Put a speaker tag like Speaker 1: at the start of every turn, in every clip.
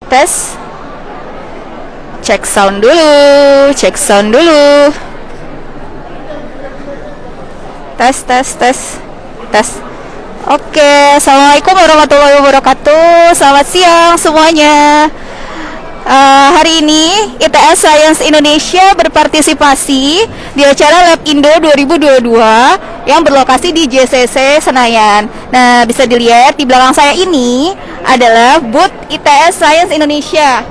Speaker 1: Tes. Cek sound dulu, cek sound dulu. Tes, tes, tes. Tes. Oke, assalamualaikum warahmatullahi wabarakatuh. Selamat siang semuanya. Hari ini ITS Science Indonesia berpartisipasi di acara Lab Indo 2022 yang berlokasi di JCC Senayan. Nah, bisa dilihat di belakang saya ini adalah booth ITS Science Indonesia.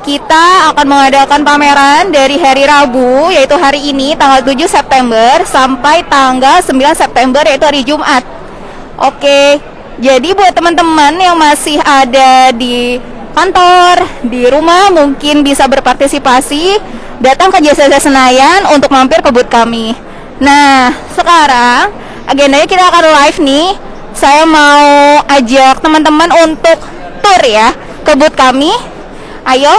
Speaker 1: Kita akan mengadakan pameran dari hari Rabu, yaitu hari ini tanggal 7 September sampai tanggal 9 September, yaitu hari Jumat. Oke, jadi buat teman-teman yang masih ada di kantor, di rumah, mungkin bisa berpartisipasi, datang ke JCC Senayan untuk mampir ke booth kami. Nah, sekarang agendanya kita akan live nih. Saya mau ajak teman-teman untuk tour ya ke booth kami. Ayo,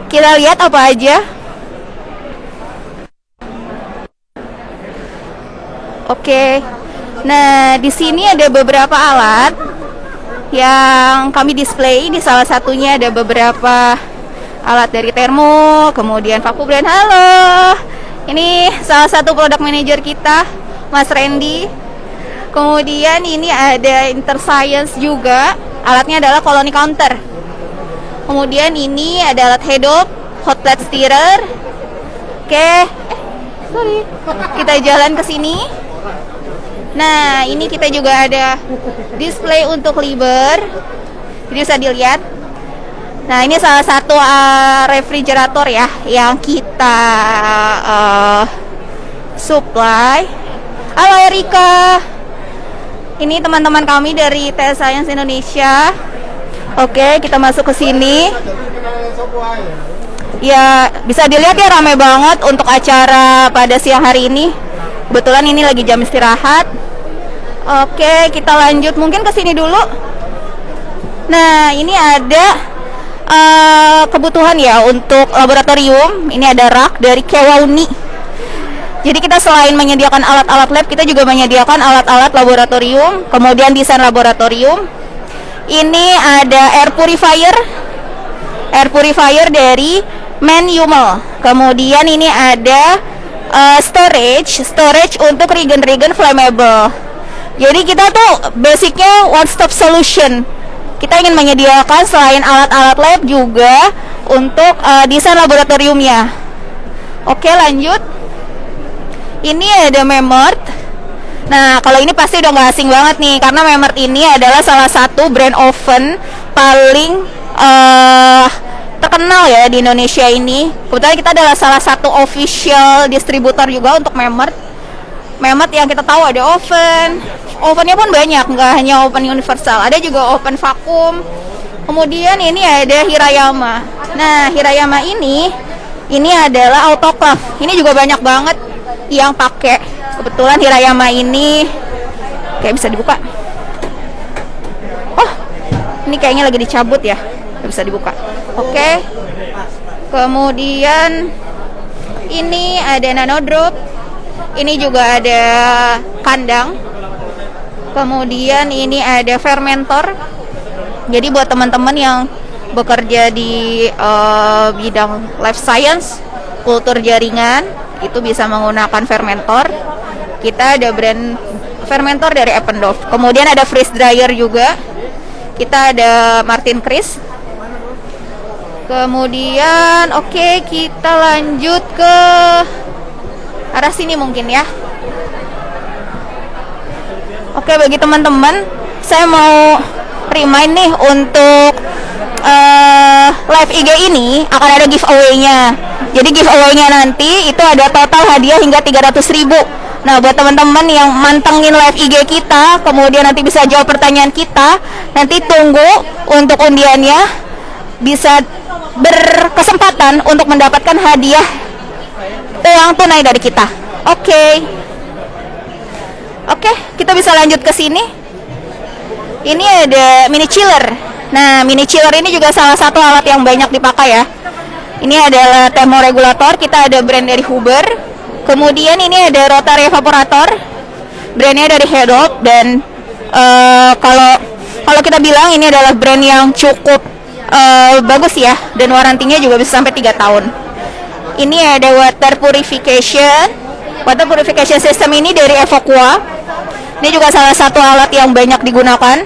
Speaker 1: kita lihat apa aja. Oke. Nah, di sini ada beberapa alat yang kami display. Di salah satunya ada beberapa alat dari Thermo, kemudian Vaku Brand. Halo, ini salah satu product manager kita, Mas Randy. Kemudian ini ada Interscience juga, alatnya adalah colony counter. Kemudian ini ada alat hedop, hot plate stirrer. Oke, sorry, kita jalan ke sini. Nah, ini kita juga ada display untuk liber, jadi bisa dilihat. Nah, ini salah satu refrigerator ya yang kita supply. Halo Erika, ini teman-teman kami dari ITS Science Indonesia. Oke, kita masuk ke sini. Ya, bisa dilihat ya, ramai banget untuk acara pada siang hari ini. Kebetulan ini lagi jam istirahat. Oke, kita lanjut mungkin ke sini dulu. Nah, ini ada kebutuhan ya untuk laboratorium. Ini ada rak dari Kewauni. Jadi kita selain menyediakan alat-alat lab, kita juga menyediakan alat-alat laboratorium, kemudian desain laboratorium. Ini ada air purifier dari Manual. Kemudian ini ada storage untuk regen flammable. Jadi kita tuh basicnya one stop solution. Kita ingin menyediakan selain alat-alat lab juga untuk desain laboratoriumnya. Oke, lanjut. Ini ada Memert. Nah, kalau ini pasti udah gak asing banget nih, karena Memert ini adalah salah satu brand oven paling terkenal ya di Indonesia ini. Kebetulan kita adalah salah satu official distributor juga untuk Memert. Memert yang kita tahu ada ovennya pun banyak, nggak hanya oven universal, ada juga oven vakum. Kemudian ini ada Hirayama. Nah, Hirayama ini adalah autoclave. Ini juga banyak banget yang pakai. Kebetulan Hirayama ini kayak bisa dibuka. Oh, ini kayaknya lagi dicabut ya, nggak bisa dibuka. Oke. Kemudian ini ada nanodrop. Ini juga ada kandang. Kemudian ini ada fermentor. Jadi buat teman-teman yang bekerja di bidang life science, kultur jaringan, itu bisa menggunakan fermentor. Kita ada brand fermentor dari Eppendorf. Kemudian ada freeze dryer juga. Kita ada Martin Chris. Kemudian oke, kita lanjut ke arah sini mungkin ya. Oke, bagi teman-teman, saya mau remind nih untuk live IG ini akan ada giveaway-nya. Jadi giveaway-nya nanti itu ada total hadiah hingga 300.000. Nah, buat teman-teman yang mantengin live IG kita, kemudian nanti bisa jawab pertanyaan kita, nanti tunggu untuk undiannya, bisa berkesempatan untuk mendapatkan hadiah uang tunai dari kita. Oke, kita bisa lanjut ke sini. Ini ada mini chiller. Nah, mini chiller ini juga salah satu alat yang banyak dipakai ya. Ini adalah thermoregulator. Kita ada brand dari Huber. Kemudian ini ada rotary evaporator, brandnya dari Hedop. Dan kalau kita bilang ini adalah brand yang cukup bagus ya, dan warantinya juga bisa sampai 3 tahun. Ini ada water purification. Water purification system ini dari Evoqua. Ini juga salah satu alat yang banyak digunakan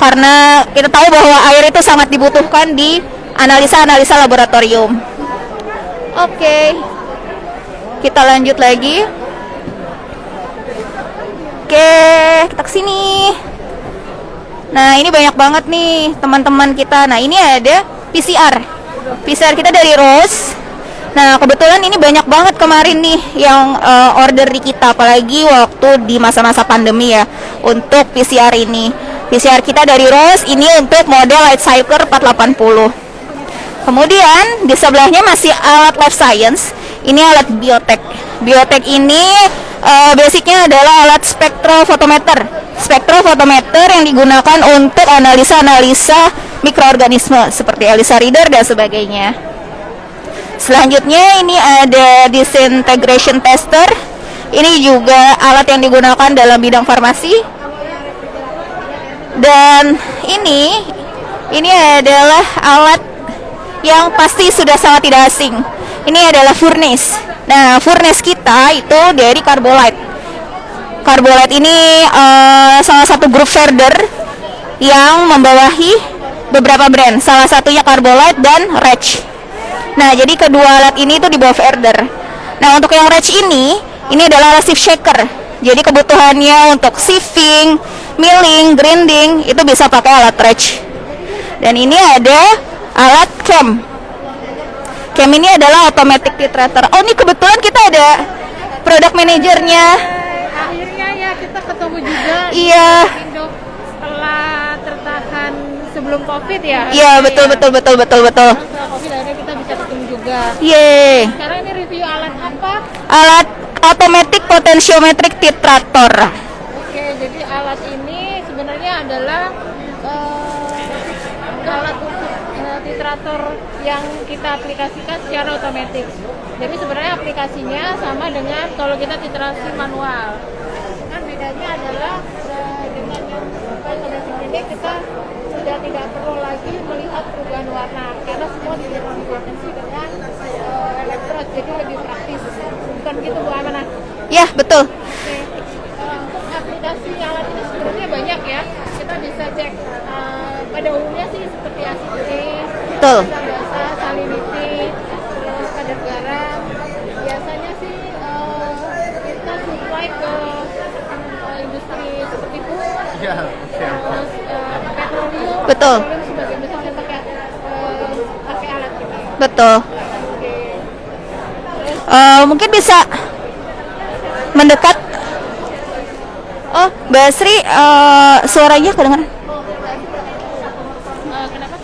Speaker 1: karena kita tahu bahwa air itu sangat dibutuhkan di analisa-analisa laboratorium. Oke. Kita lanjut lagi. Oke, kita kesini. Nah, ini banyak banget nih teman-teman kita. Nah, ini ada PCR. PCR kita dari Rose. Nah, kebetulan ini banyak banget kemarin nih yang order di kita, apalagi waktu di masa-masa pandemi ya, untuk PCR ini. PCR kita dari Rose, ini untuk model Lightcycler 480. Kemudian di sebelahnya masih alat life science. Ini alat biotek. Biotek ini basicnya adalah alat spektrofotometer. Spektrofotometer yang digunakan untuk analisa-analisa mikroorganisme seperti ELISA reader dan sebagainya. Selanjutnya ini ada disintegration tester. Ini juga alat yang digunakan dalam bidang farmasi. Dan ini adalah alat yang pasti sudah sangat tidak asing. Ini adalah furnace. Nah, furnace kita itu dari Carbolite. Carbolite ini salah satu grup Verder yang membawahi beberapa brand. Salah satunya Carbolite dan Rech. Nah, jadi kedua alat ini itu di bawah Verder. Nah, untuk yang Rech ini adalah alat sieve shaker. Jadi kebutuhannya untuk sieving, milling, grinding itu bisa pakai alat Rech. Dan ini ada alat cam. Cam ini adalah automatic titrator. Oh, ini kebetulan kita ada product manajernya.
Speaker 2: Akhirnya ya kita ketemu juga.
Speaker 1: Iya.
Speaker 2: Setelah tertahan sebelum COVID ya.
Speaker 1: Iya, betul.
Speaker 2: Setelah COVID akhirnya kita bisa ketemu juga.
Speaker 1: Yeay.
Speaker 2: Sekarang ini review alat apa?
Speaker 1: Alat automatic potentiometric titrator.
Speaker 2: Oke, jadi alat ini sebenarnya adalah alat untuk titrator yang kita aplikasikan secara otomatis. Jadi sebenarnya aplikasinya sama dengan kalau kita titrasi manual. Kan bedanya adalah dengan yang pada sini kita sudah tidak perlu lagi melihat perubahan warna karena semua dikonversi dengan elektrod, jadi lebih praktis. Bukan gitu Bu Amanah?
Speaker 1: Ya, betul.
Speaker 2: Oke. Untuk aplikasi alat ini sebenarnya banyak ya. Kita bisa cek pada umumnya sih seperti acidity,
Speaker 1: Betul.
Speaker 2: basa, salinity, terus kadar garam. Biasanya sih kita supply ke industri seperti itu. Terus petroleum.
Speaker 1: Betul.
Speaker 2: Petroleum sebagian besar kita pakai alat ini.
Speaker 1: Betul.
Speaker 2: Oke.
Speaker 1: Mungkin bisa mendekat. Oh, Mbak Sri, suaranya kedengaran.
Speaker 2: Kenapa?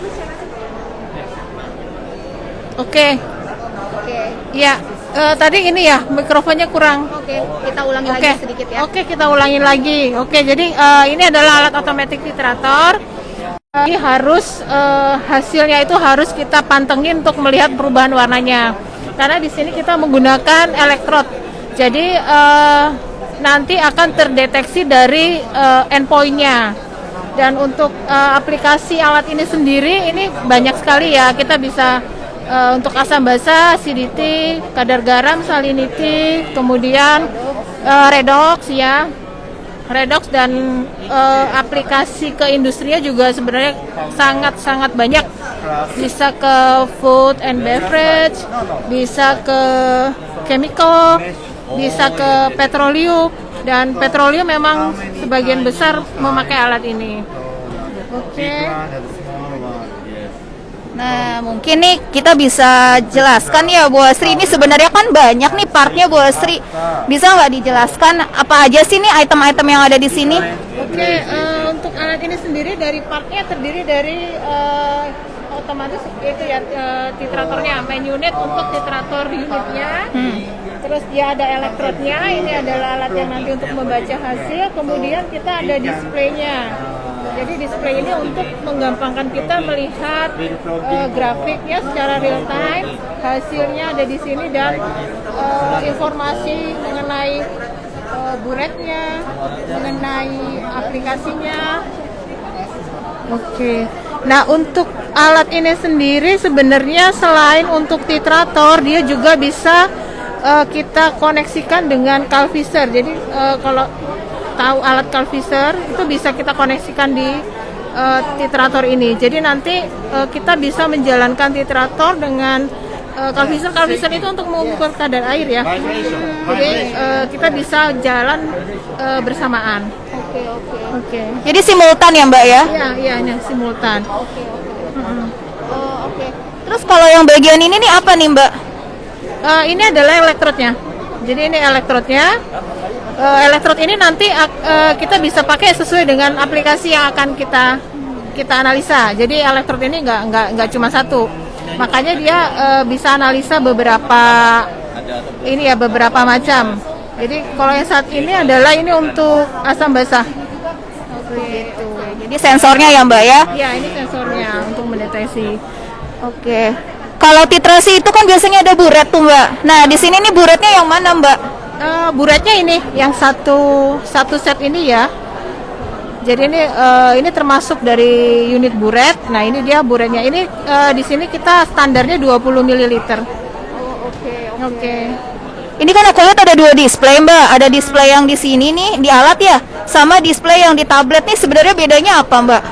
Speaker 2: Oke. Ya, tadi ini ya mikrofonnya kurang.
Speaker 1: Oke, kita ulangi
Speaker 2: Oke.
Speaker 1: lagi sedikit ya.
Speaker 2: Oke, kita ulangin lagi. Oke, jadi ini adalah alat automatic titrator. Ini harus hasilnya itu harus kita pantengin untuk melihat perubahan warnanya. Karena di sini kita menggunakan elektrod. Jadi nanti akan terdeteksi dari endpoint-nya. Dan untuk aplikasi alat ini sendiri ini banyak sekali ya. Kita bisa untuk asam basa, acidity, kadar garam, salinity, kemudian redox ya. Redox dan aplikasi ke industrinya juga sebenarnya sangat-sangat banyak. Bisa ke food and beverage, bisa ke chemical, bisa ke petroleum, dan petroleum memang sebagian besar memakai alat ini. Oke.
Speaker 1: Nah, mungkin nih kita bisa jelaskan ya Bu Asri, ini sebenarnya kan banyak nih partnya Bu Asri. Bisa nggak dijelaskan apa aja sih nih item-item yang ada di sini?
Speaker 2: Oke, untuk alat ini sendiri dari partnya terdiri dari otomatis itu ya titratornya, main unit untuk titrator unitnya. Terus dia ada elektrodnya, ini adalah alat yang nanti untuk membaca hasil. Kemudian kita ada displaynya. Jadi display ini untuk menggampangkan kita melihat grafiknya secara real time. Hasilnya ada di sini dan informasi mengenai buretnya, mengenai aplikasinya. Oke. Nah, untuk alat ini sendiri sebenarnya selain untuk titrator, dia juga bisa kita koneksikan dengan Calvisor. Jadi kalau tahu alat Calvisor itu bisa kita koneksikan di titrator ini. Jadi nanti kita bisa menjalankan titrator dengan Calvisor. Calvisor itu untuk mengukur kadar air ya. Jadi kita bisa jalan bersamaan. Oke.
Speaker 1: Jadi simultan ya Mbak ya?
Speaker 2: Iya, ini simultan.
Speaker 1: Oke. Terus kalau yang bagian ini nih apa nih Mbak?
Speaker 2: Ini adalah elektrodnya. Jadi ini elektrodnya. Elektrod ini nanti kita bisa pakai sesuai dengan aplikasi yang akan kita analisa. Jadi elektrod ini nggak cuma satu. Makanya dia bisa analisa beberapa macam. Jadi kalau yang saat ini adalah ini untuk asam basah.
Speaker 1: Gitu. Jadi sensornya ya Mbak ya?
Speaker 2: Iya, ini sensornya untuk mendeteksi.
Speaker 1: Oke. Kalau titrasi itu kan biasanya ada buret tuh Mbak. Nah di sini nih buretnya yang mana Mbak?
Speaker 2: Buretnya ini yang satu set ini ya. Jadi ini termasuk dari unit buret. Nah ini dia buretnya. Ini di sini kita standarnya 20 ml. Oke.
Speaker 1: Ini kan aku lihat ada 2 display Mbak. Ada display yang di sini nih di alat ya, sama display yang di tablet nih. Sebenarnya bedanya apa Mbak?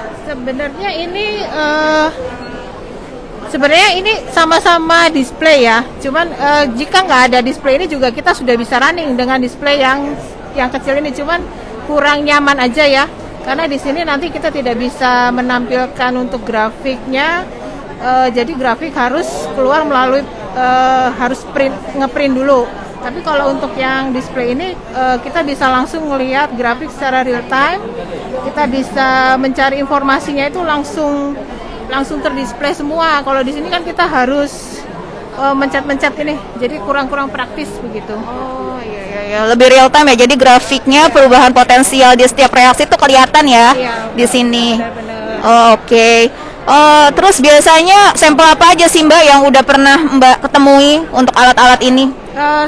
Speaker 2: Sebenarnya ini sama-sama display ya. Cuman jika nggak ada display ini juga kita sudah bisa running dengan display yang kecil ini. Cuman kurang nyaman aja ya. Karena di sini nanti kita tidak bisa menampilkan untuk grafiknya. Jadi grafik harus keluar melalui harus ngeprint dulu. Tapi kalau untuk yang display ini kita bisa langsung melihat grafik secara real time. Kita bisa mencari informasinya itu langsung terdisplay semua. Kalau di sini kan kita harus mencet-mencet ini. Jadi kurang praktis begitu.
Speaker 1: Oh iya, lebih real time ya. Jadi grafiknya perubahan potensial di setiap reaksi itu kelihatan ya di sini.
Speaker 2: Benar-benar.
Speaker 1: Oh, oke. Terus biasanya sampel apa aja sih Mbak yang udah pernah Mbak ketemui untuk alat-alat ini?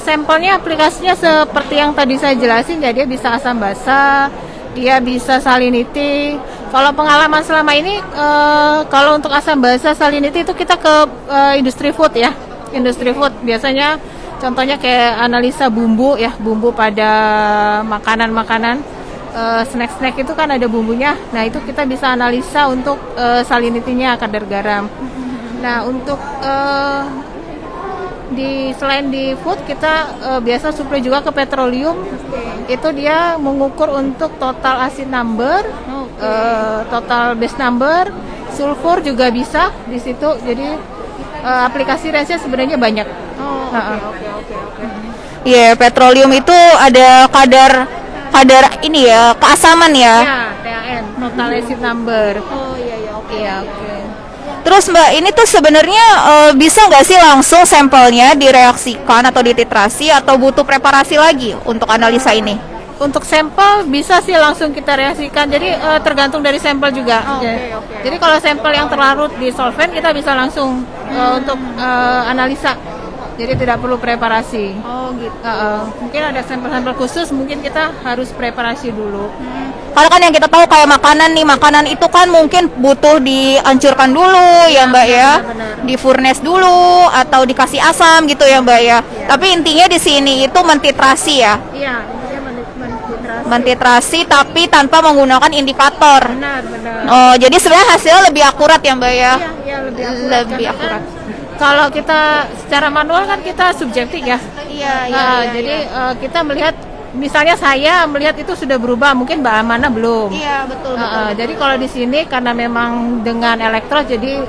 Speaker 2: Sampelnya aplikasinya seperti yang tadi saya jelasin ya, dia bisa asam basa, dia bisa salinity. Kalau pengalaman selama ini, kalau untuk asam basa salinity itu kita ke industri food ya, industri food biasanya contohnya kayak analisa bumbu ya, bumbu pada makanan-makanan, snack-snack itu kan ada bumbunya. Nah itu kita bisa analisa untuk salinity-nya, kadar garam. Nah untuk selain di food kita biasa supply juga ke petroleum. Itu dia mengukur untuk total acid number, total base number, sulfur juga bisa di situ. Jadi aplikasi reaksi sebenarnya banyak.
Speaker 1: Oke. Iya, petroleum itu ada kadar ini ya, keasaman ya.
Speaker 2: Ya, TAN, total acid number. Oke.
Speaker 1: Terus Mbak, ini tuh sebenarnya bisa nggak sih langsung sampelnya direaksikan atau dititrasi atau butuh preparasi lagi untuk analisa ini?
Speaker 2: Untuk sampel bisa sih langsung kita reaksikan. Jadi tergantung dari sampel juga. Jadi kalau sampel yang terlarut di solvent kita bisa langsung untuk analisa. Jadi tidak perlu preparasi.
Speaker 1: Oh gitu.
Speaker 2: Mungkin ada sampel-sampel khusus, mungkin kita harus preparasi dulu.
Speaker 1: Kalau kan yang kita tahu kayak makanan itu kan mungkin butuh dihancurkan dulu ya Mbak ya, di furnace dulu atau dikasih asam gitu ya Mbak ya. Tapi intinya di sini itu mentitrasi ya.
Speaker 2: Iya,
Speaker 1: mentitrasi tapi tanpa menggunakan indikator.
Speaker 2: Benar.
Speaker 1: Oh, jadi sebenarnya hasilnya lebih akurat ya Mbak ya?
Speaker 2: Iya,
Speaker 1: lebih akurat.
Speaker 2: Kalau kita secara manual kan kita subjektif ya.
Speaker 1: Iya.
Speaker 2: Jadi kita melihat, misalnya saya melihat itu sudah berubah, mungkin Mbak Amana belum.
Speaker 1: Iya, betul.
Speaker 2: Jadi kalau di sini karena memang dengan elektrod, jadi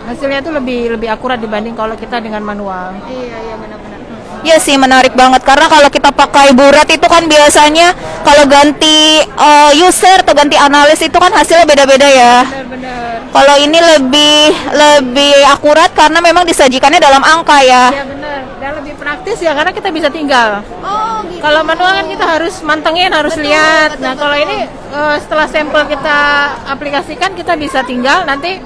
Speaker 2: hasilnya itu lebih akurat dibanding kalau kita dengan manual.
Speaker 1: Iya, benar-benar. Iya sih, menarik banget karena kalau kita pakai buret itu kan biasanya kalau ganti user atau ganti analis itu kan hasilnya beda-beda ya.
Speaker 2: Benar.
Speaker 1: Kalau ini lebih akurat karena memang disajikannya dalam angka ya.
Speaker 2: Iya benar, dan lebih praktis ya karena kita bisa tinggal.
Speaker 1: Oh gitu.
Speaker 2: Kalau manual kan kita harus mantengin, harus lihat. Nah kalau ini setelah sampel kita aplikasikan kita bisa tinggal, nanti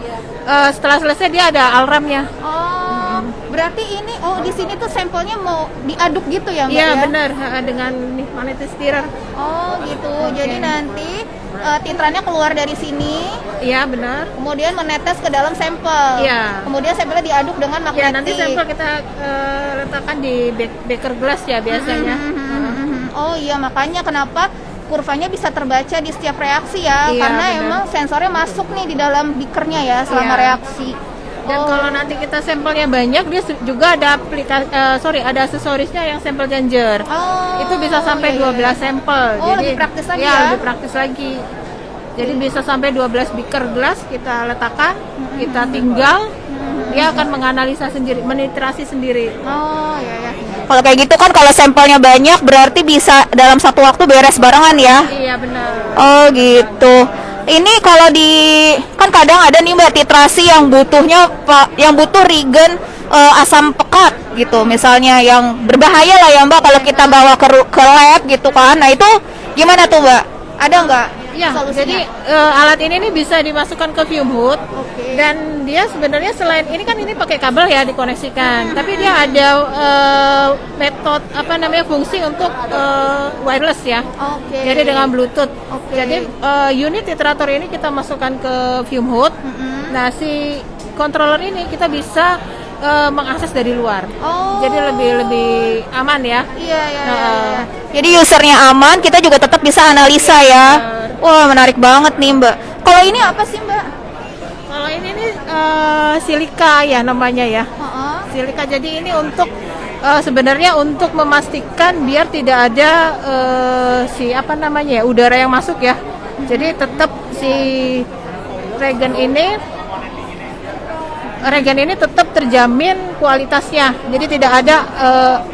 Speaker 2: setelah selesai dia ada alarmnya.
Speaker 1: Oh, Berarti ini di sini tuh sampelnya mau diaduk gitu ya Mbak
Speaker 2: Iya
Speaker 1: ya?
Speaker 2: benar, dengan nih magnetic stirrer.
Speaker 1: Oh gitu.
Speaker 2: Oke.
Speaker 1: Jadi nanti titrannya keluar dari sini,
Speaker 2: Iya benar.
Speaker 1: kemudian menetes ke dalam sampel.
Speaker 2: Iya.
Speaker 1: Kemudian sampelnya diaduk dengan magnetik.
Speaker 2: Ya nanti sampel kita letakkan di beaker glass ya biasanya.
Speaker 1: Oh iya, makanya kenapa kurvanya bisa terbaca di setiap reaksi ya,
Speaker 2: Iya,
Speaker 1: karena
Speaker 2: benar.
Speaker 1: emang sensornya masuk nih di dalam beakernya ya selama
Speaker 2: Iya.
Speaker 1: reaksi.
Speaker 2: Dan kalau nanti kita sampelnya banyak, dia juga ada ada aksesorisnya yang sampel changer. Itu bisa sampai
Speaker 1: iya,
Speaker 2: 12 sampel.
Speaker 1: Oh, lebih praktis lagi
Speaker 2: ya.
Speaker 1: ya?
Speaker 2: Lebih praktis lagi. Jadi bisa sampai 12 beaker glass kita letakkan, kita tinggal, dia akan menganalisa sendiri, menitrasi sendiri.
Speaker 1: Oh iya ya. Kalau kayak gitu kan kalau sampelnya banyak berarti bisa dalam satu waktu beres barengan ya.
Speaker 2: Iya benar.
Speaker 1: Oh gitu. Ini kalau kan kadang ada nih Mbak titrasi yang butuh regen asam pekat gitu. Misalnya yang berbahaya lah ya Mbak kalau kita bawa ke lab gitu kan. Nah itu gimana tuh Mbak? Ada nggak
Speaker 2: Ya,
Speaker 1: solusinya?
Speaker 2: jadi alat ini nih bisa dimasukkan ke fume hood.
Speaker 1: Oke.
Speaker 2: Dan dia sebenarnya selain ini kan ini pakai kabel ya dikoneksikan, tapi dia ada metode fungsi untuk wireless ya.
Speaker 1: Oke.
Speaker 2: Jadi dengan Bluetooth.
Speaker 1: Oke.
Speaker 2: Jadi unit titrator ini kita masukkan ke fume hood. Nah, si controller ini kita bisa mengakses dari luar.
Speaker 1: Oh.
Speaker 2: Jadi lebih aman ya.
Speaker 1: Iya, iya,
Speaker 2: Nah,
Speaker 1: iya. Jadi usernya aman, kita juga tetap bisa analisa ya. Wah, menarik banget nih Mbak. Kalau ini apa sih Mbak?
Speaker 2: Kalau ini nih silika ya namanya ya.
Speaker 1: Heeh.
Speaker 2: Silika, jadi ini untuk sebenarnya untuk memastikan biar tidak ada udara yang masuk ya. Jadi tetap si regen ini tetap terjamin kualitasnya. Jadi tidak ada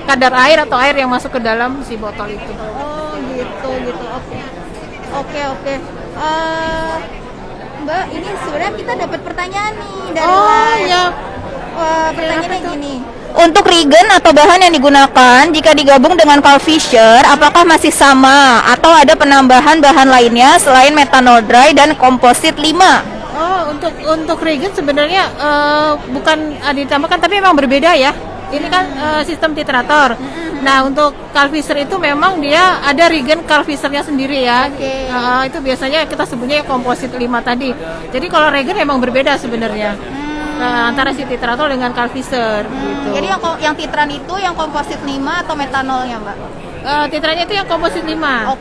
Speaker 2: kadar air atau air yang masuk ke dalam si botol itu.
Speaker 1: Oh, gitu. Oke. Oke. Mbak, ini sebenarnya kita dapat pertanyaan nih dari live.
Speaker 2: Iya.
Speaker 1: Wah, pertanyaannya
Speaker 2: apa tuh?
Speaker 1: gini. Untuk regen atau bahan yang digunakan jika digabung dengan Carl Fisher, apakah masih sama atau ada penambahan bahan lainnya selain methanol dry dan komposit 5?
Speaker 2: Oh, untuk regen sebenarnya bukan ditambahkan tapi memang berbeda ya. Ini kan sistem titrator. Nah, untuk Carl Fisher itu memang dia ada regen Carl Fisher-nya sendiri ya.
Speaker 1: Oke.
Speaker 2: Itu biasanya kita sebutnya komposit 5 tadi. Jadi kalau regen memang berbeda sebenarnya. Antara si titrator dengan Carl Fisher gitu.
Speaker 1: Jadi yang titran itu yang komposit 5 atau metanolnya, Mbak?
Speaker 2: Titrannya itu yang komposit 5.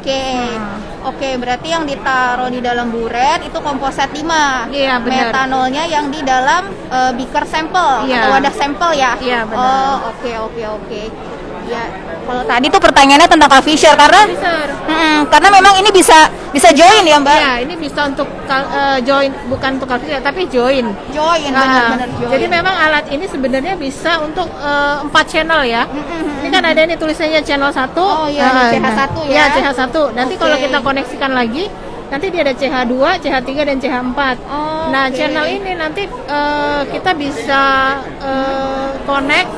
Speaker 1: Oke, berarti yang ditaruh di dalam buret itu komposit 5.
Speaker 2: Iya, benar.
Speaker 1: Metanolnya yang di dalam beaker sampel
Speaker 2: Iya.
Speaker 1: atau wadah sampel ya?
Speaker 2: Iya, benar.
Speaker 1: Oh, oke. Ya, kalau tadi tuh pertanyaannya tentang Carl Fisher karena
Speaker 2: Fisher.
Speaker 1: karena memang ini bisa join ya, Mbak?
Speaker 2: Iya, ini bisa untuk join, bukan untuk Carl Fisher tapi join.
Speaker 1: Join,
Speaker 2: Nah,
Speaker 1: benar-benar join.
Speaker 2: jadi memang alat ini sebenarnya bisa untuk 4 channel ya. Ini kan ada ini tulisannya channel 1.
Speaker 1: Oh iya, ini CH1 ya.
Speaker 2: Iya, CH1. Nanti
Speaker 1: Oke.
Speaker 2: kalau kita koneksikan lagi, nanti dia ada CH2, CH3 dan CH4.
Speaker 1: Oh,
Speaker 2: Nah,
Speaker 1: oke.
Speaker 2: channel ini nanti kita bisa connect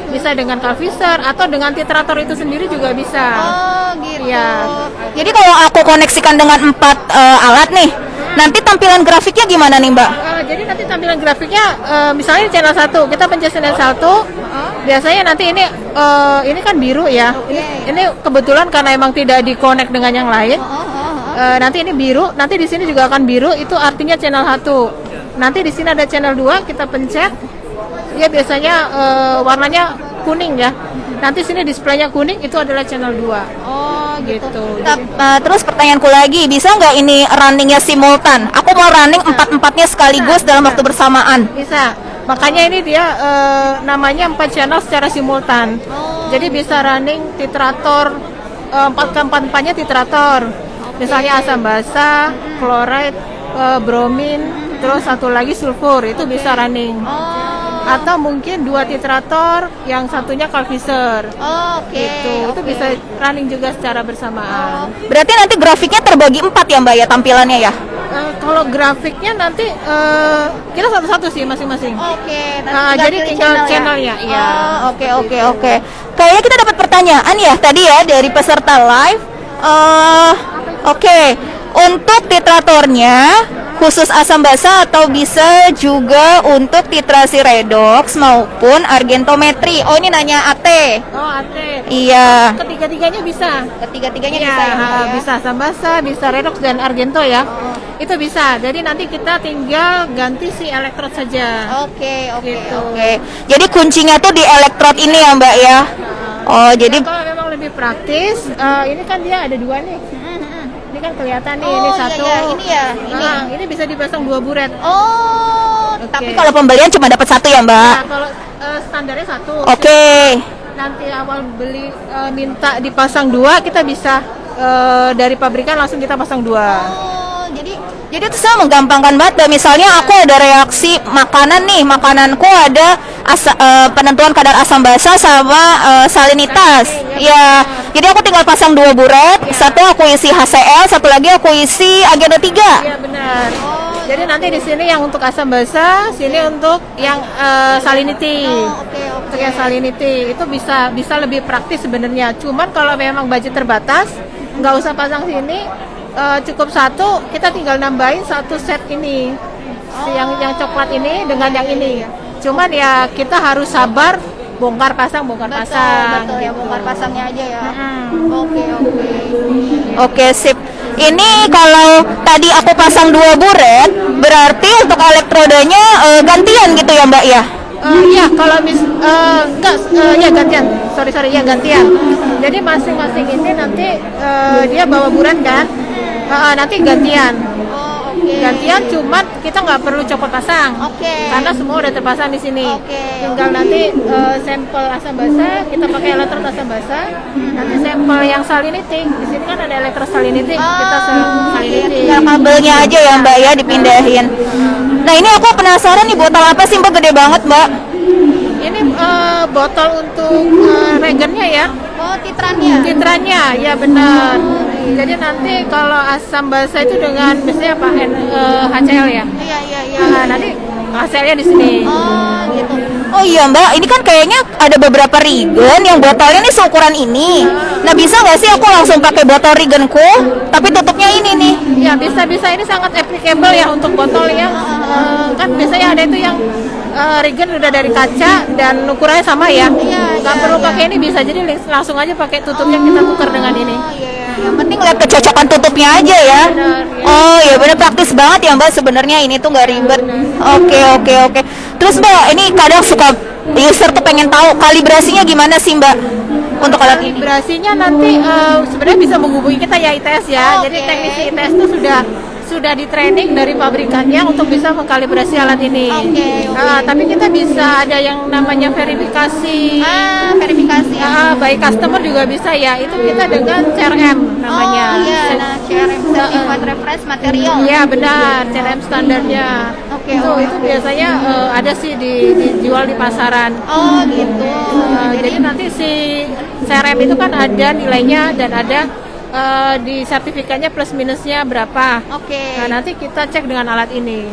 Speaker 2: bisa dengan Carl Fisher atau dengan titrator itu sendiri juga bisa.
Speaker 1: Oh, gitu.
Speaker 2: Iya.
Speaker 1: Jadi kalau aku koneksikan dengan 4 alat nih, nanti tampilan grafiknya gimana nih, Mbak?
Speaker 2: Jadi nanti tampilan grafiknya misalnya channel 1, kita pencet channel 1. Biasanya nanti ini kan biru ya. Ini kebetulan karena emang tidak di-connect dengan yang lain. Nanti ini biru, nanti di sini juga akan biru, itu artinya channel 1. Nanti di sini ada channel 2, kita pencet. Dia biasanya warnanya kuning ya. Nanti sini displaynya kuning, itu adalah channel 2.
Speaker 1: Oh,
Speaker 2: gitu.
Speaker 1: Terus pertanyaanku lagi, bisa nggak ini runningnya simultan? Aku mau running 4-4-nya sekaligus dalam waktu bersamaan.
Speaker 2: Bisa. Makanya ini dia namanya 4 channel secara simultan. Jadi bisa running titrator 4x4-4-nya titrator. Misalnya asam basa, chloride, bromin, terus satu lagi sulfur, itu bisa running. Atau mungkin 2 titrator, yang satunya Carl Fisher. Gitu. Itu bisa running juga secara bersamaan.
Speaker 1: Berarti nanti grafiknya terbagi 4 ya, Mbak ya, tampilannya ya?
Speaker 2: Kalau grafiknya nanti kita satu-satu sih masing-masing. Jadi
Speaker 1: pilih
Speaker 2: tinggal channelnya. Iya.
Speaker 1: Oke. Kayaknya kita dapat pertanyaan ya tadi ya dari peserta live. Oke. Untuk titratornya khusus asam basa atau bisa juga untuk titrasi redox maupun argentometri. Oh, ini nanya AT.
Speaker 2: Oh, AT.
Speaker 1: Iya.
Speaker 2: Ketiga-tiganya bisa.
Speaker 1: Ketiga-tiganya
Speaker 2: Iya,
Speaker 1: bisa ya, Mbak, ya?
Speaker 2: bisa asam basa, bisa redox dan argento ya. Itu bisa. Jadi nanti kita tinggal ganti si elektrod saja.
Speaker 1: Oke, oke,
Speaker 2: Gitu.
Speaker 1: oke. Jadi kuncinya tuh di elektrod ini ya, Mbak ya. Oh, jadi
Speaker 2: Kalau memang lebih praktis, ini kan dia ada dua nih. Ini kan kelihatan nih,
Speaker 1: Oh,
Speaker 2: ini
Speaker 1: iya,
Speaker 2: satu.
Speaker 1: iya, ini ya, ini.
Speaker 2: Ini bisa dipasang 2 buret.
Speaker 1: Oh,
Speaker 2: Oke.
Speaker 1: tapi kalau pembelian cuma dapat satu ya, Mbak?
Speaker 2: Nah, kalau standarnya satu.
Speaker 1: Oke.
Speaker 2: Nanti awal beli minta dipasang 2, kita bisa dari pabrikan langsung kita pasang 2.
Speaker 1: Oh, jadi itu saya menggampangkan banget. Dan misalnya aku ada reaksi makanan nih, makananku ada penentuan kadar asam basa sama salinitas. Ya, jadi aku tinggal pasang 2 buret, satu aku isi HCl, satu lagi aku isi agenda 3.
Speaker 2: Iya benar. Jadi nanti di sini yang untuk asam basa, sini untuk yang salinity.
Speaker 1: Oke.
Speaker 2: Untuk yang salinity itu bisa lebih praktis sebenarnya. Cuman kalau memang budget terbatas, nggak usah pasang sini, cukup satu. Kita tinggal nambahin satu set ini, yang coklat ini dengan yang ini. Cuman ya kita harus sabar, bongkar pasang.
Speaker 1: Betul ya,
Speaker 2: Gitu.
Speaker 1: bongkar pasangnya aja ya.
Speaker 2: Mm-mm.
Speaker 1: Oke, sip. Ini kalau tadi aku pasang 2 buret, berarti untuk elektrodanya gantian gitu ya, Mbak ya?
Speaker 2: Iya, kalau enggak, ya gantian. Sorry, ya gantian. Jadi masing-masing ini nanti dia bawa buret kan, nanti gantian. Gantian, cuman kita nggak perlu copot pasang. Karena semua udah terpasang di sini. Tinggal nanti sampel asam basa, kita pakai elektrod asam basa. Nanti sampel yang salinity, di sini kan ada elektrod salinity, kita salinity.
Speaker 1: Tinggal kabelnya aja ya, Mbak ya, dipindahin. Nah, ini aku penasaran nih, botol apa sih, Mbak? Gede banget, Mbak.
Speaker 2: Ini botol untuk regennya ya.
Speaker 1: Oh, titrannya.
Speaker 2: Titrannya, ya benar. Jadi nanti kalau asam basa itu dengan biasanya apa? HCl ya.
Speaker 1: Iya.
Speaker 2: Nah, nanti HCl-nya di sini.
Speaker 1: Oh, gitu. Oh iya, Mbak, ini kan kayaknya ada beberapa regen yang botolnya nih seukuran ini. Nah, bisa nggak sih aku langsung pakai botol regenku, tapi tutupnya ini nih?
Speaker 2: Ya bisa ini sangat applicable ya untuk botol ya. Kan biasanya ada itu yang regen udah dari kaca dan ukurannya sama ya. Nggak perlu pakai ini, bisa jadi langsung aja pakai tutupnya, kita tukar dengan ini.
Speaker 1: Yang penting lihat kecocokan tutupnya aja ya. Oh ya, bener, praktis banget ya, Mbak, sebenarnya ini tuh nggak ribet. Oke. Terus, Mbak, ini kadang suka user tuh pengen tahu kalibrasinya gimana sih, Mbak, untuk alat ini?
Speaker 2: Kalibrasinya nanti sebenarnya bisa menghubungi kita ya, ITS ya. Jadi teknisi ITS itu sudah di training dari pabrikannya untuk bisa mengkalibrasi alat ini. Tapi kita bisa ada yang namanya verifikasi.
Speaker 1: Verifikasi.
Speaker 2: Baik customer juga bisa ya. Itu kita dengan CRM namanya.
Speaker 1: CRM, Certified Reference Material.
Speaker 2: Iya benar, CRM standarnya. Itu biasanya ada sih dijual di pasaran.
Speaker 1: Oh gitu.
Speaker 2: Jadi nanti si CRM itu kan ada nilainya dan ada di sertifikatnya plus minusnya berapa. Nah, nanti kita cek dengan alat ini.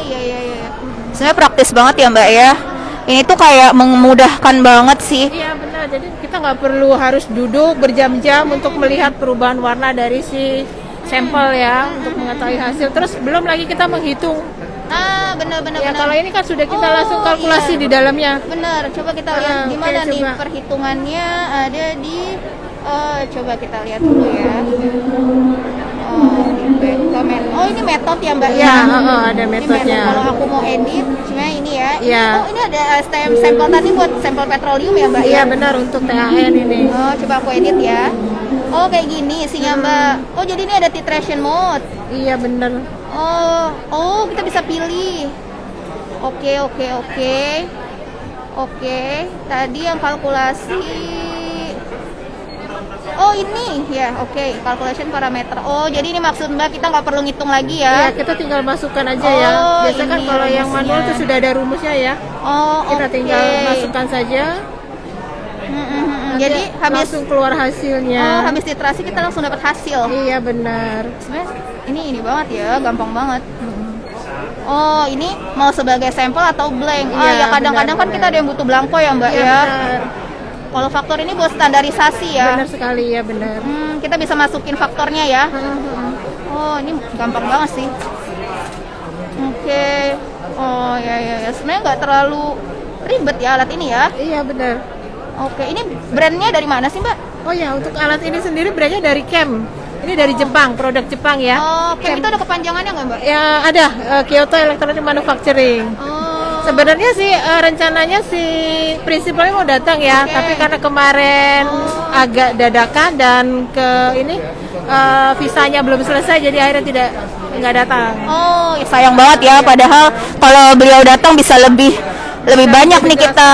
Speaker 1: Iya. Saya praktis banget ya, Mbak ya. Ini tuh kayak memudahkan banget sih.
Speaker 2: Iya benar. Jadi kita nggak perlu harus duduk berjam-jam untuk melihat perubahan warna dari si sampel ya, untuk mengetahui hasil. Terus belum lagi kita menghitung.
Speaker 1: Benar.
Speaker 2: Ya kalau ini kan sudah kita langsung kalkulasi di dalamnya.
Speaker 1: Benar. Coba kita lihat gimana nih
Speaker 2: coba.
Speaker 1: perhitungannya ada di. Coba kita lihat dulu ya. Ini metode ya, Mbak ya?
Speaker 2: Ada metodenya.
Speaker 1: Kalau aku mau edit, cuma ini ya.
Speaker 2: Iya.
Speaker 1: Oh, ini ada sampel tadi buat sampel petroleum ya, Mbak?
Speaker 2: Iya benar, untuk THN ini.
Speaker 1: Oh, coba aku edit ya. Oh, kayak gini isinya, Mbak. Oh, jadi ini ada titration mode.
Speaker 2: Iya benar.
Speaker 1: Oh, kita bisa pilih. Oke. Tadi yang kalkulasi. Oh, ini ya, oke. Calculation parameter. Oh, jadi ini maksud Mbak kita nggak perlu ngitung lagi ya?
Speaker 2: Iya, kita tinggal masukkan aja ya. Biasa kan kalau yang manual itu sudah ada rumusnya ya. Kita tinggal masukkan saja.
Speaker 1: Jadi habis
Speaker 2: langsung keluar hasilnya.
Speaker 1: Habis titrasi kita langsung dapat hasil.
Speaker 2: Iya benar.
Speaker 1: Sebenarnya ini banget ya, gampang banget. Oh, ini mau sebagai sampel atau blank?
Speaker 2: Iya,
Speaker 1: ya kadang-kadang kan kita ada yang butuh blanko ya, Mbak ya.
Speaker 2: Benar.
Speaker 1: Kalau faktor ini buat standarisasi ya.
Speaker 2: Benar sekali ya, benar.
Speaker 1: Kita bisa masukin faktornya ya. Oh, ini gampang banget sih. Oke. Oh, ya. Sebenarnya nggak terlalu ribet ya alat ini ya.
Speaker 2: Iya benar.
Speaker 1: Oke, ini brandnya dari mana sih, Mbak?
Speaker 2: Oh ya, untuk alat ini sendiri brandnya dari Kem. Ini dari Jepang, produk Jepang ya.
Speaker 1: Oh, Kem itu ada kepanjangannya nggak, Mbak?
Speaker 2: Ya ada, Kyoto Electronic Manufacturing.
Speaker 1: Oh.
Speaker 2: Sebenarnya sih rencananya si prinsipalnya mau datang ya,
Speaker 1: Oke.
Speaker 2: tapi karena kemarin agak dadakan dan visanya belum selesai, jadi akhirnya nggak datang.
Speaker 1: Oh, ya sayang banget ya. Padahal kalau beliau datang bisa lebih banyak nih kita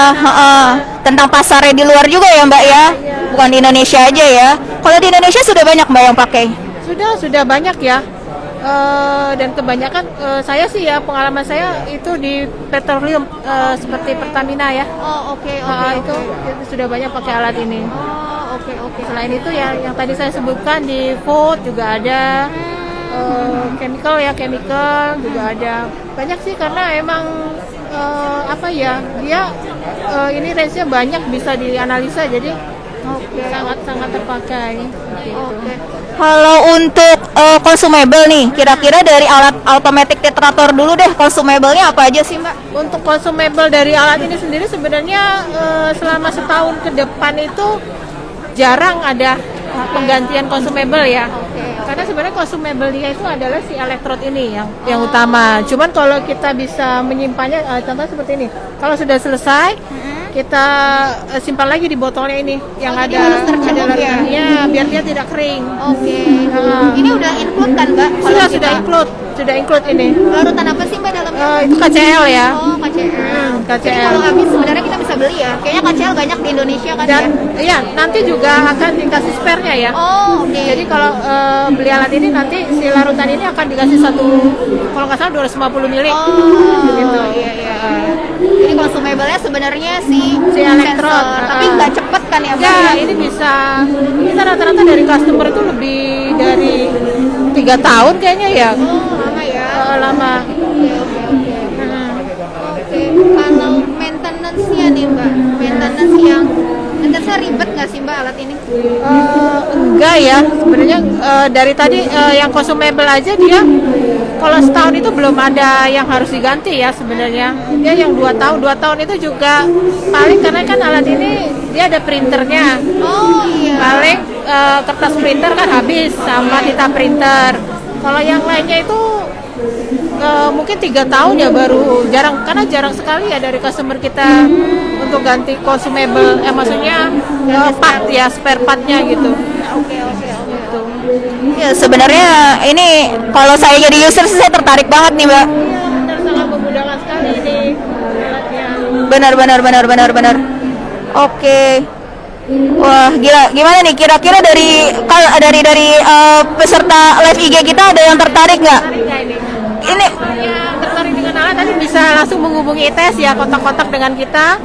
Speaker 1: tentang pasarnya di luar juga ya, Mbak ya. Bukan di Indonesia aja ya. Kalau di Indonesia sudah banyak Mbak yang pakai.
Speaker 2: Sudah banyak ya. Dan kebanyakan saya sih ya, pengalaman saya itu di petroleum seperti Pertamina ya.
Speaker 1: Oh, oke.
Speaker 2: Itu sudah banyak pakai alat ini.
Speaker 1: Oh, oke.
Speaker 2: Selain itu ya yang tadi saya sebutkan di food juga ada. Chemical juga ada. Banyak sih karena emang dia ini range-nya banyak, bisa dianalisa, jadi sangat terpakai.
Speaker 1: Oke. Kalau untuk consumable nih, kira-kira dari alat automatic titrator dulu deh, consumable-nya apa aja sih, Mbak?
Speaker 2: Untuk consumable dari alat ini sendiri sebenarnya selama setahun ke depan itu jarang ada penggantian consumable ya. Karena sebenarnya consumable dia itu adalah si elektrod ini yang utama. Cuman kalau kita bisa menyimpannya, contoh seperti ini. Kalau sudah selesai, kita simpan lagi di botolnya ini yang
Speaker 1: jadi
Speaker 2: ada
Speaker 1: harus tercelup ya?
Speaker 2: Biar dia tidak kering.
Speaker 1: Oke. Ini udah include kan, Mbak?
Speaker 2: Sudah include ini.
Speaker 1: Larutan apa sih, Mbak, dalamnya?
Speaker 2: Itu KCL ya.
Speaker 1: Oh, KCL. Jadi
Speaker 2: KCL.
Speaker 1: kalau habis sebenarnya kita bisa beli ya. Kayaknya KCL banyak di Indonesia kan
Speaker 2: Dan
Speaker 1: ya?
Speaker 2: iya, nanti juga akan dikasih spare-nya ya.
Speaker 1: Oh, oke.
Speaker 2: Jadi kalau beli alat ini nanti si larutan ini akan dikasih kalau nggak salah 250 mili.
Speaker 1: Oh,
Speaker 2: gitu.
Speaker 1: Iya. Jadi consumable-nya sebenarnya si
Speaker 2: elektrod,
Speaker 1: sensor, tapi nggak cepet kan ya, Mbak?
Speaker 2: Ya, ini kita rata-rata dari customer itu lebih dari 3 tahun kayaknya ya.
Speaker 1: Oh, lama ya.
Speaker 2: Lama.
Speaker 1: Oke. Kalau maintenance-nya nih, Mbak, maintenance-nya ribet nggak sih, Mbak, alat ini?
Speaker 2: Enggak ya, sebenarnya dari tadi yang consumable aja dia kalau setahun itu belum ada yang harus diganti ya sebenarnya. Dia yang 2 tahun itu juga paling, karena kan alat ini dia ada printernya.
Speaker 1: Oh iya.
Speaker 2: Paling kertas printer kan habis sama tinta printer. Kalau yang lainnya itu mungkin 3 tahun ya baru, karena jarang sekali ya dari customer kita untuk ganti consumable, maksudnya spare part-nya gitu.
Speaker 1: Oke. Ya sebenarnya ini kalau saya jadi user saya tertarik banget nih, Mbak.
Speaker 2: Iya, sangat memudahkan sekali ini alatnya.
Speaker 1: Benar. Oke. Wah, gila. Gimana nih kira-kira dari peserta live IG kita ada yang tertarik nggak? Ini
Speaker 2: yang tertarik dengan alat tadi bisa langsung menghubungi ITS ya, kontak-kontak dengan kita.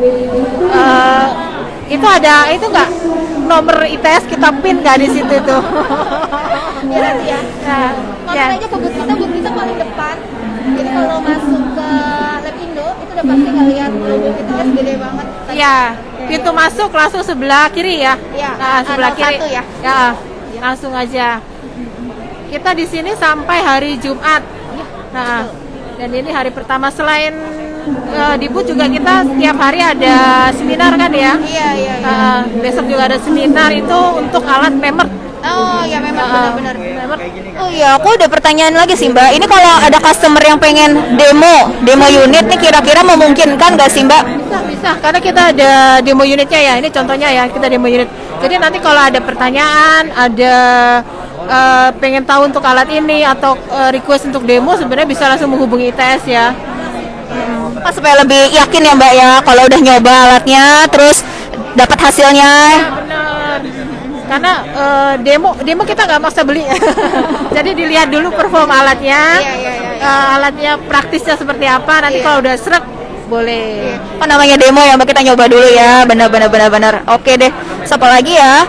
Speaker 2: Itu ada nggak nomor ITS, kita pin nggak di situ tuh?
Speaker 1: ya. Mampir aja ke booth kita paling depan. Jadi kalau masuk ke Lab Indo itu udah pasti ngeliat logo kita gede banget.
Speaker 2: Iya, pintu masuk langsung sebelah kiri ya.
Speaker 1: Iya,
Speaker 2: Sebelah kiri.
Speaker 1: 01 ya.
Speaker 2: Ya, langsung aja. Kita di sini sampai hari Jumat. Nah, dan ini hari pertama. Selain di booth juga kita setiap hari ada seminar kan ya.
Speaker 1: Iya.
Speaker 2: Besok juga ada seminar itu untuk alat memer.
Speaker 1: Oh ya, memang benar. Oh iya, aku ada pertanyaan lagi sih, Mbak. Ini kalau ada customer yang pengen demo unit nih, kira-kira memungkinkan nggak sih, Mbak?
Speaker 2: Bisa, karena kita ada demo unitnya ya. Ini contohnya ya, kita demo unit. Jadi nanti kalau ada pertanyaan, ada pengen tahu untuk alat ini atau request untuk demo, sebenarnya bisa langsung menghubungi ITS ya.
Speaker 1: Supaya lebih yakin ya, Mbak ya, kalau udah nyoba alatnya terus dapat hasilnya.
Speaker 2: Ya, benar. Karena demo kita nggak maksa beli. Jadi dilihat dulu perform alatnya. Alatnya praktisnya seperti apa. Nanti kalau udah srek boleh.
Speaker 1: Oh, namanya demo ya, Mbak, kita nyoba dulu ya. Benar. Oke deh. Siapa lagi ya?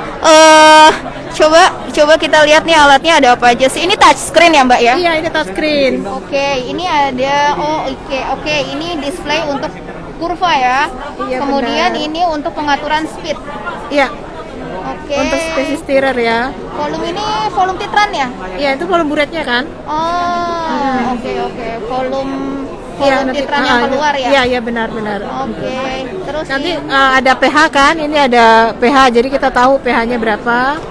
Speaker 1: Coba kita lihat nih alatnya ada apa aja sih. Ini touchscreen ya, Mbak ya?
Speaker 2: Iya, ini touchscreen.
Speaker 1: Oke, ini ada Oke, ini display untuk kurva ya.
Speaker 2: Iya,
Speaker 1: Kemudian
Speaker 2: benar.
Speaker 1: ini untuk pengaturan speed.
Speaker 2: Iya.
Speaker 1: Oke.
Speaker 2: Untuk spesies stirrer ya.
Speaker 1: Volume ini volume titran ya?
Speaker 2: Ya itu volume buretnya kan.
Speaker 1: Oh, oke. Volume
Speaker 2: Iya,
Speaker 1: titran yang keluar ya?
Speaker 2: Iya, iya benar-benar.
Speaker 1: Oke. Terus
Speaker 2: Nanti ada pH kan, ini ada pH, jadi kita tahu pH-nya berapa.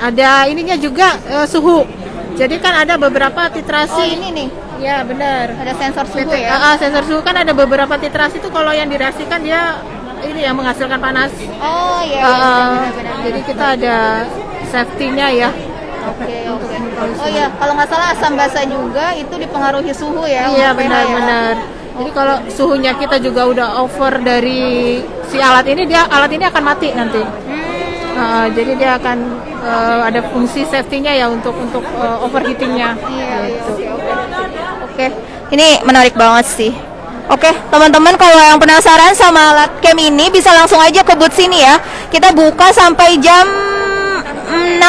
Speaker 2: Ada ininya juga suhu. Jadi kan ada beberapa titrasi.
Speaker 1: Oh, ini nih.
Speaker 2: Ya benar.
Speaker 1: Ada sensor suhu ya?
Speaker 2: Sensor suhu kan ada beberapa titrasi itu kalau yang direaksikan dia ini yang menghasilkan panas.
Speaker 1: Oh iya. Benar.
Speaker 2: Jadi kita ada safety-nya ya.
Speaker 1: Oke. Oh iya, kalau nggak salah asam basa juga itu dipengaruhi suhu ya?
Speaker 2: Iya
Speaker 1: untuk pH ya?
Speaker 2: benar. Jadi kalau suhunya kita juga udah over dari si alat ini, alat ini akan mati nanti. Jadi dia akan ada fungsi safety-nya ya untuk overheating-nya.
Speaker 1: Iya.
Speaker 2: Oke.
Speaker 1: Ini menarik banget sih. Oke, teman-teman kalau yang penasaran sama alat cam ini bisa langsung aja ke booth sini ya. Kita buka sampai jam 6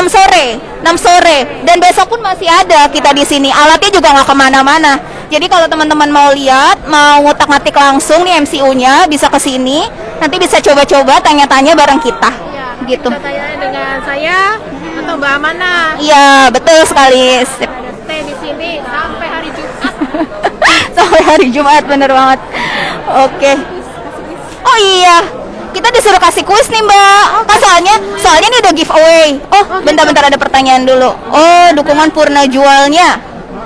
Speaker 1: sore dan besok pun masih ada kita di sini. Alatnya juga nggak kemana-mana. Jadi kalau teman-teman mau lihat, mau ngutak-ngatik langsung nih MCU-nya, bisa ke sini. Nanti bisa coba-coba tanya-tanya bareng kita.
Speaker 2: Ya,
Speaker 1: gitu.
Speaker 2: Bisa tanya dengan saya atau Mbak Amana.
Speaker 1: Iya, betul sekali. Sip.
Speaker 2: Ada stay di sini sampai hari Jumat.
Speaker 1: Sampai hari Jumat, bener banget. Oke. Oh iya, kita disuruh kasih kuis nih Mbak. Kan soalnya ini udah giveaway. Oh, bentar-bentar ada pertanyaan dulu. Oh, dukungan Purna jualnya.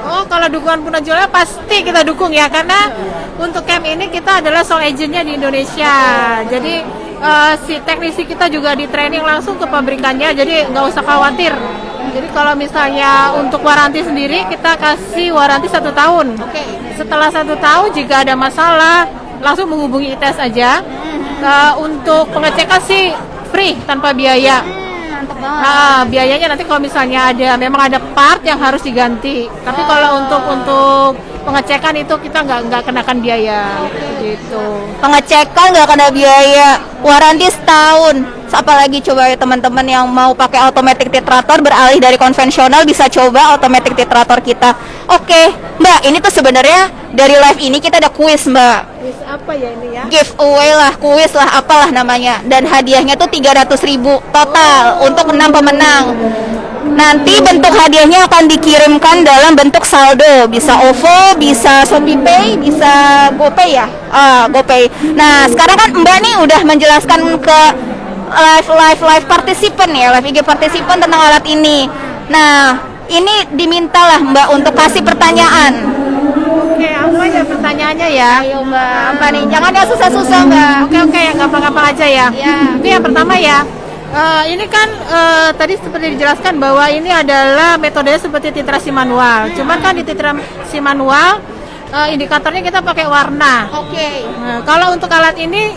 Speaker 2: Oh, kalau dukungan Purna jualnya pasti kita dukung ya, karena untuk camp ini kita adalah sole agentnya di Indonesia. Jadi si teknisi kita juga di training langsung ke pabrikannya, jadi nggak usah khawatir. Jadi kalau misalnya untuk waranti sendiri kita kasih waranti 1 tahun.
Speaker 1: Oke.
Speaker 2: Setelah 1 tahun jika ada masalah langsung menghubungi ITS aja. Untuk pengecekan sih free tanpa biaya.
Speaker 1: Mantap banget.
Speaker 2: Biayanya nanti kalau misalnya memang ada part yang harus diganti. Tapi kalau untuk pengecekan itu kita nggak kenakan biaya gitu.
Speaker 1: Pengecekan nggak kena biaya, waranti setahun. Apalagi coba ya teman-teman yang mau pakai automatic titrator beralih dari konvensional bisa coba automatic titrator kita. Oke, Mbak, ini tuh sebenarnya dari live ini kita ada kuis Mbak.
Speaker 2: Kuis apa ya ini ya?
Speaker 1: Giveaway lah, kuis lah, apalah namanya. Dan hadiahnya tuh 300.000 total untuk 6 pemenang. Nanti bentuk hadiahnya akan dikirimkan dalam bentuk saldo, bisa OVO, bisa ShopeePay, bisa GoPay ya. GoPay. Nah, sekarang kan Mbak nih udah menjelaskan ke live partisipan ya, live IG partisipan tentang alat ini. Nah, ini dimintalah Mbak untuk kasih pertanyaan.
Speaker 2: Oke, apa ya pertanyaannya ya?
Speaker 1: Ayo Mbak, apa nih? Jangan yang susah-susah Mbak.
Speaker 2: Oke, yang gampang-gampang aja ya.
Speaker 1: Ya.
Speaker 2: Itu yang pertama ya. Ini kan tadi seperti dijelaskan bahwa ini adalah metodenya seperti titrasi manual. Cuman kan di titrasi manual indikatornya kita pakai warna.
Speaker 1: Oke.
Speaker 2: Nah, kalau untuk alat ini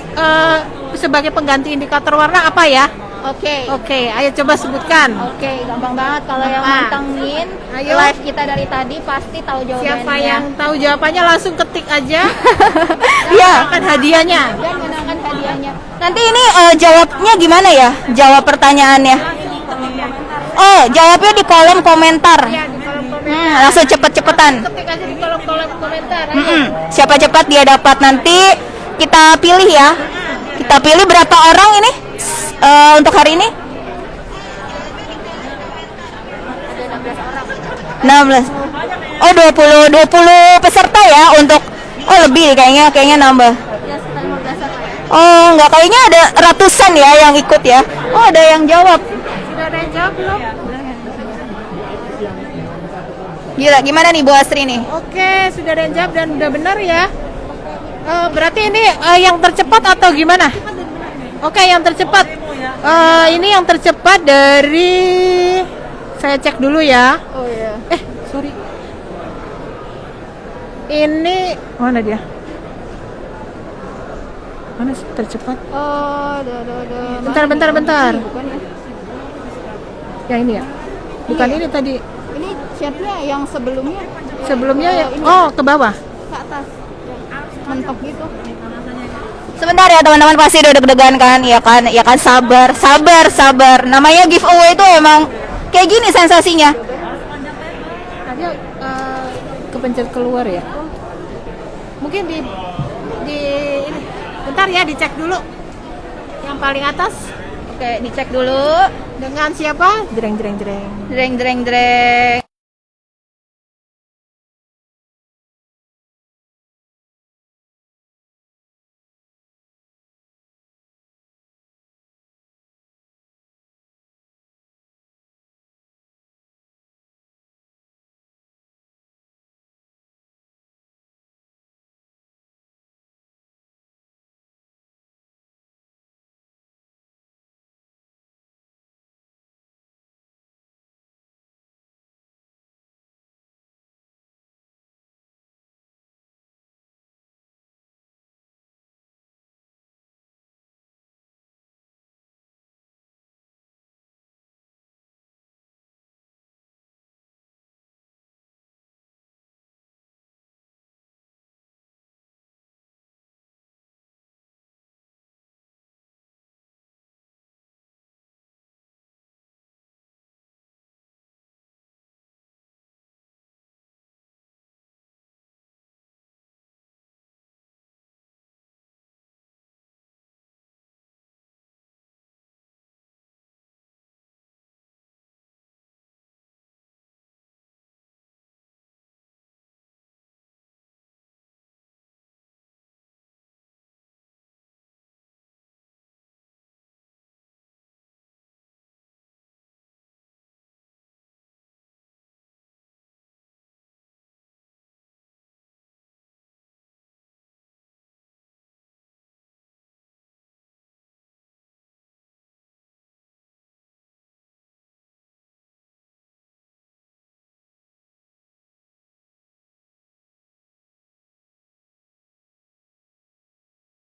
Speaker 2: sebagai pengganti indikator warna apa ya? Oke, ayo coba sebutkan.
Speaker 1: Oke, gampang banget kalau yang mantengin
Speaker 2: Ayo.
Speaker 1: live kita dari tadi pasti tahu jawabannya.
Speaker 2: Siapa yang tahu jawabannya langsung ketik aja.
Speaker 1: Iya.
Speaker 2: Akan hadiahnya.
Speaker 1: Dan menangkan hadiahnya. Nanti ini jawabnya gimana ya? Jawab pertanyaannya. Oh, jawabnya di kolom komentar.
Speaker 2: Ya, di kolom komentar.
Speaker 1: Langsung cepet-cepetan.
Speaker 2: Ketik aja di kolom komentar. Ayo.
Speaker 1: Siapa cepat dia dapat. Nanti kita pilih ya. Kita pilih berapa orang ini untuk hari ini? 16. Oh, 20 peserta ya untuk lebih kayaknya nambah. Oh, enggak, kayaknya ada ratusan ya yang ikut ya. Oh, ada yang jawab.
Speaker 2: Sudah ada yang jawab belum?
Speaker 1: Gila, gimana nih Bu Astri nih?
Speaker 2: Oke, sudah ada yang jawab dan udah benar ya. Berarti ini yang tercepat atau gimana? Oke, yang tercepat. Ini yang tercepat dari saya cek dulu ya.
Speaker 1: Oh iya.
Speaker 2: Sorry. Ini mana dia? Mana sih tercepat?
Speaker 1: Oh,
Speaker 2: Bentar.
Speaker 1: Bukan ya?
Speaker 2: Yang ini ya? Bukan
Speaker 1: Iya.
Speaker 2: ini tadi.
Speaker 1: Ini chatnya yang sebelumnya.
Speaker 2: Sebelumnya ya.
Speaker 1: Ini.
Speaker 2: Oh, ke bawah.
Speaker 1: Ke atas. Mentok gitu. Sebentar ya teman-teman, pasti udah deg-degan kan? Ya kan, sabar. Namanya giveaway itu emang kayak gini sensasinya.
Speaker 2: Tadi kepencet keluar ya. Mungkin di ini. Bentar ya, dicek dulu. Yang paling atas.
Speaker 1: Oke, dicek dulu.
Speaker 2: Dengan siapa? Jreng jreng jreng.
Speaker 1: Jreng jreng jreng.